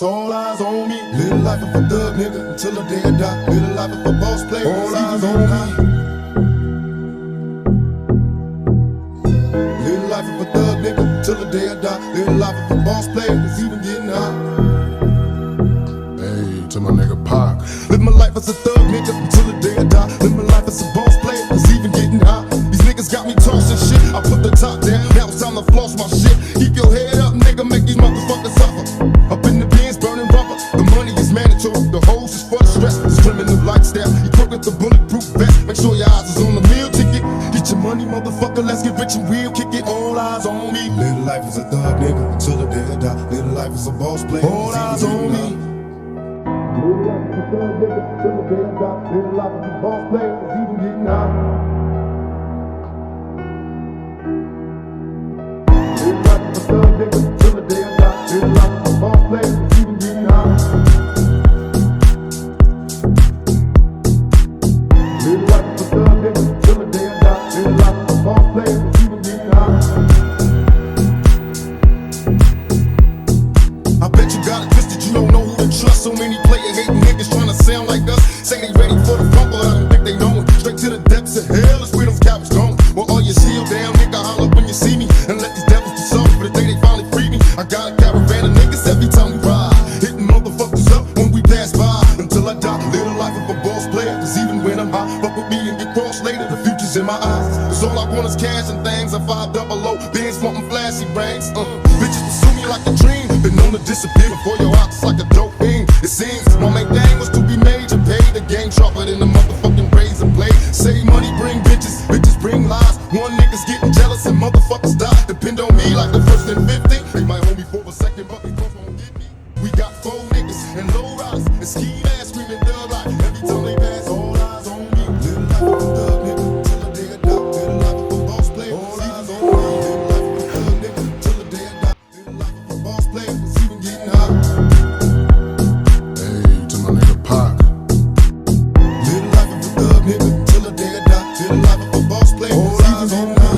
All eyes on me. Little life of a thug nigga until the day I die. Little life of a boss player. All eyes on me. Little life of a thug nigga until the day I die. Little life of a boss player that's even getting high. Hey, to my nigga Pac. Live my life as a thug nigga until the day I die. Live my life as a boss player that's even getting high. These niggas got me tossing shit. I put the top down. Now it's time to floss my shit. Keep your head up, nigga. Make these motherfuckers suffer. Up in the bins, burning rubber. The money is mandatory. The hose is for the stress. It's criminal lifestyle. You broke with the bulletproof vest. Make sure your eyes is on the meal ticket. Get your money, motherfucker. Let's get rich and real. Kick it. All eyes on me. Little life is a thug nigga until the day I die. Little life is a boss player. All eyes on me. Little life is a thug nigga until the day I die. Little life is a boss player. It's even getting high. Little life is a thug nigga until the day I die. Little life is a boss player. It's even getting high. Little life is a thug nigga until the day I die. Little life is a boss player. It's even getting high. I bet you got it twisted. You don't know who to trust. So many player-hating niggas trying to sound like us. Say they ready for the fumble. I don't think they know it. Straight to the depths of hell is where those cowards going. Well, all your shield down, nigga, holler when you see me. And let these devils do something for the day they finally free me. I got a caravan of niggas every time we ride. Hitting motherfuckers up when we pass by. Until I die, live the life of a boss player. Cause even when I'm high, fuck with me and get crossed later. The future's in my eyes. Cause all I want is cash and things. I'm 500. Bands wanting flashy rings. Bitches pursue me like a dream. Been known to disappear before your eyes like a dope fiend. It seems my main thing was to be major. Pay the game sharper than the motherfucking razor blade. Save money, bring bitches. Bitches bring lies. One nigga's getting jealous and motherfuckers die. Depend on me like the first and 50. They might hold me for a second, but they both won't get me. We got 4 niggas and low riders and ski ass screaming thug like every time they pass. All eyes on me. Little life of a thug nigga till the day I die. Little life of a boss player. All eyes on me. Little life of a thug nigga till the day I die. Little life of a boss player. It's even getting high. Hey, to my nigga Pac. Little life of a thug nigga till the day I die. Little life of a boss player. All eyes on me.